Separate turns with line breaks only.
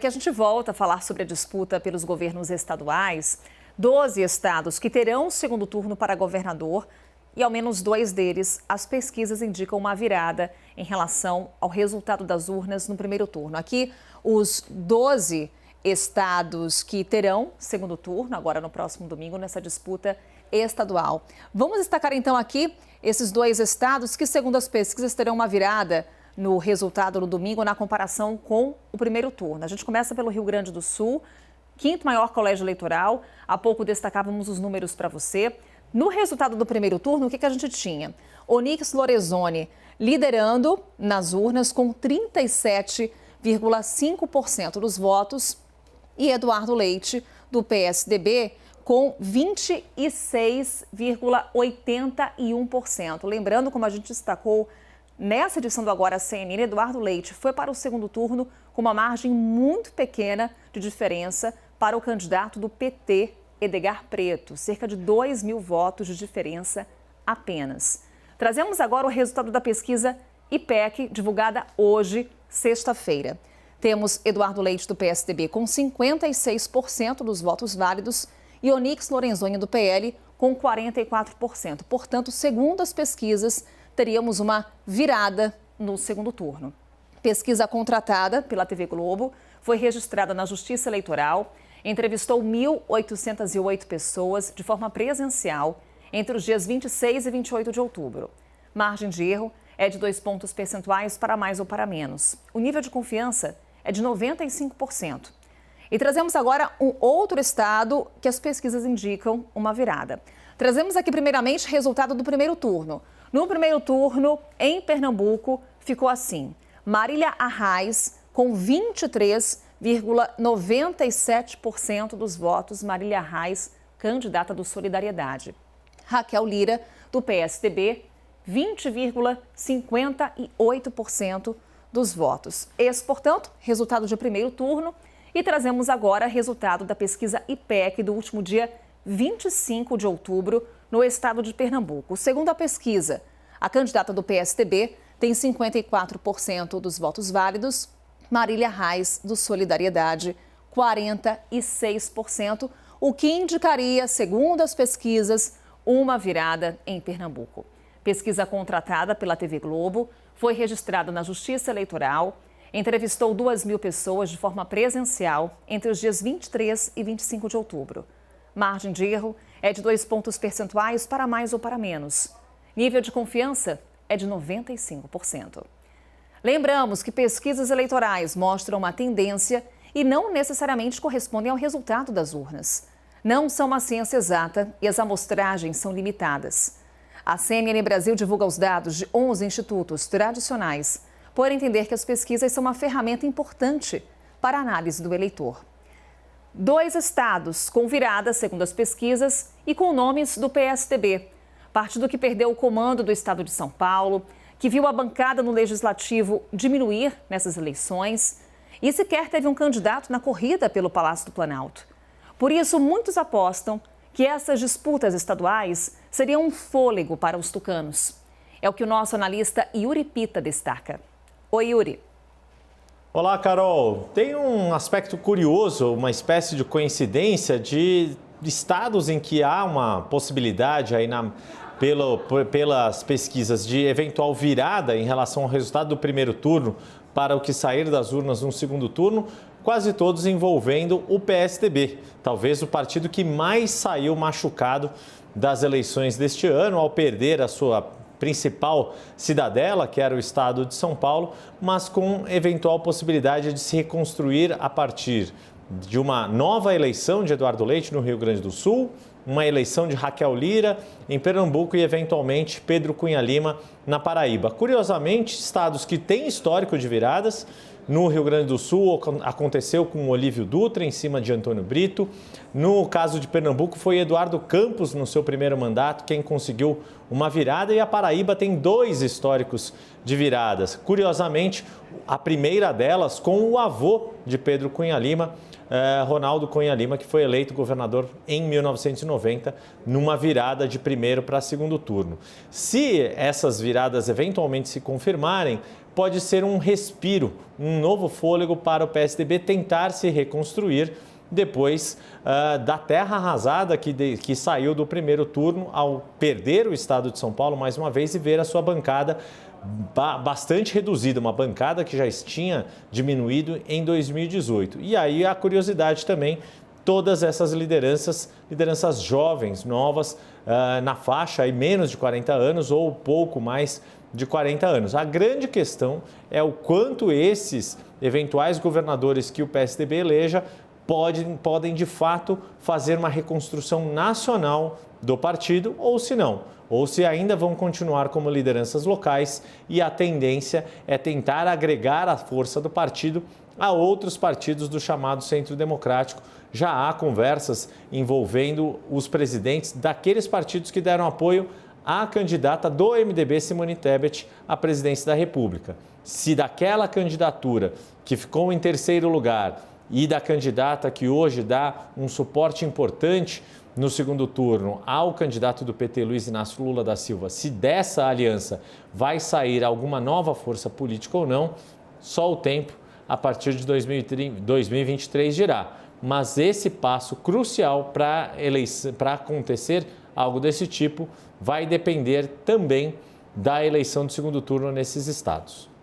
Que a gente volta a falar sobre a disputa pelos governos estaduais. 12 estados que terão segundo turno para governador e ao menos 2 deles, as pesquisas indicam uma virada em relação ao resultado das urnas no primeiro turno. Aqui, os 12 estados que terão segundo turno, agora no próximo domingo, nessa disputa estadual. Vamos destacar então aqui esses 2 estados que, segundo as pesquisas, terão uma virada no resultado no domingo na comparação com o primeiro turno. A gente começa pelo Rio Grande do Sul, 5º maior colégio eleitoral. Há pouco destacávamos os números para você. No resultado do primeiro turno, o que a gente tinha? Onyx Lorenzoni liderando nas urnas com 37,5% dos votos e Eduardo Leite, do PSDB, com 26,81%. Lembrando, como a gente destacou nessa edição do Agora CNN, Eduardo Leite foi para o segundo turno com uma margem muito pequena de diferença para o candidato do PT, Edgar Preto, cerca de 2.000 votos de diferença apenas. Trazemos agora o resultado da pesquisa IPEC, divulgada hoje, sexta-feira. Temos Eduardo Leite, do PSDB, com 56% dos votos válidos e Onyx Lorenzoni, do PL, com 44%. Portanto, segundo as pesquisas, teríamos uma virada no segundo turno. Pesquisa contratada pela TV Globo foi registrada na Justiça Eleitoral, entrevistou 1.808 pessoas de forma presencial entre os dias 26 e 28 de outubro. Margem de erro é de 2 pontos percentuais para mais ou para menos. O nível de confiança é de 95%. E trazemos agora um outro estado que as pesquisas indicam uma virada. Trazemos aqui primeiramente o resultado do primeiro turno. No primeiro turno, em Pernambuco, ficou assim: Marília Arraes, com 23,97% dos votos. Marília Arraes, candidata do Solidariedade. Raquel Lira, do PSDB, 20,58% dos votos. Esse, portanto, resultado de primeiro turno. E trazemos agora resultado da pesquisa IPEC do último dia 25 de outubro, no estado de Pernambuco. Segundo a pesquisa, a candidata do PSDB tem 54% dos votos válidos, Marília Arraes, do Solidariedade, 46%, o que indicaria, segundo as pesquisas, uma virada em Pernambuco. Pesquisa contratada pela TV Globo, foi registrada na Justiça Eleitoral, entrevistou 2.000 pessoas de forma presencial entre os dias 23 e 25 de outubro. Margem de erro é de 2 pontos percentuais para mais ou para menos. Nível de confiança é de 95%. Lembramos que pesquisas eleitorais mostram uma tendência e não necessariamente correspondem ao resultado das urnas. Não são uma ciência exata e as amostragens são limitadas. A CNN Brasil divulga os dados de 11 institutos tradicionais, por entender que as pesquisas são uma ferramenta importante para a análise do eleitor. 2 estados com virada, segundo as pesquisas, e com nomes do PSDB. Partido que perdeu o comando do estado de São Paulo, que viu a bancada no Legislativo diminuir nessas eleições e sequer teve um candidato na corrida pelo Palácio do Planalto. Por isso, muitos apostam que essas disputas estaduais seriam um fôlego para os tucanos. É o que o nosso analista Yuri Pita destaca. Oi, Yuri.
Olá, Carol. Tem um aspecto curioso, uma espécie de coincidência de estados em que há uma possibilidade aí pelas pesquisas de eventual virada em relação ao resultado do primeiro turno para o que sair das urnas no segundo turno, quase todos envolvendo o PSDB, talvez o partido que mais saiu machucado das eleições deste ano ao perder a sua principal cidadela, que era o estado de São Paulo, mas com eventual possibilidade de se reconstruir a partir de uma nova eleição de Eduardo Leite no Rio Grande do Sul, uma eleição de Raquel Lira em Pernambuco e, eventualmente, Pedro Cunha Lima na Paraíba. Curiosamente, estados que têm histórico de viradas. No Rio Grande do Sul aconteceu com Olívio Dutra em cima de Antônio Brito. No caso de Pernambuco foi Eduardo Campos no seu primeiro mandato quem conseguiu uma virada, e a Paraíba tem 2 históricos de viradas. Curiosamente, a primeira delas com o avô de Pedro Cunha Lima, Ronaldo Cunha Lima, que foi eleito governador em 1990, numa virada de primeiro para segundo turno. Se essas viradas eventualmente se confirmarem, pode ser um respiro, um novo fôlego para o PSDB tentar se reconstruir depois da terra arrasada que saiu do primeiro turno ao perder o estado de São Paulo mais uma vez e ver a sua bancada bastante reduzida, uma bancada que já tinha diminuído em 2018. E aí a curiosidade também, todas essas lideranças jovens, novas, na faixa aí menos de 40 anos ou pouco mais de 40 anos. A grande questão é o quanto esses eventuais governadores que o PSDB eleja podem de fato fazer uma reconstrução nacional do partido ou se não, ou se ainda vão continuar como lideranças locais e a tendência é tentar agregar a força do partido a outros partidos do chamado Centro Democrático. Já há conversas envolvendo os presidentes daqueles partidos que deram apoio à candidata do MDB, Simone Tebet, à presidência da República. Se daquela candidatura que ficou em terceiro lugar e da candidata que hoje dá um suporte importante no segundo turno ao candidato do PT, Luiz Inácio Lula da Silva, se dessa aliança vai sair alguma nova força política ou não, só o tempo a partir de 2023 dirá. Mas esse passo crucial para acontecer algo desse tipo vai depender também da eleição do segundo turno nesses estados.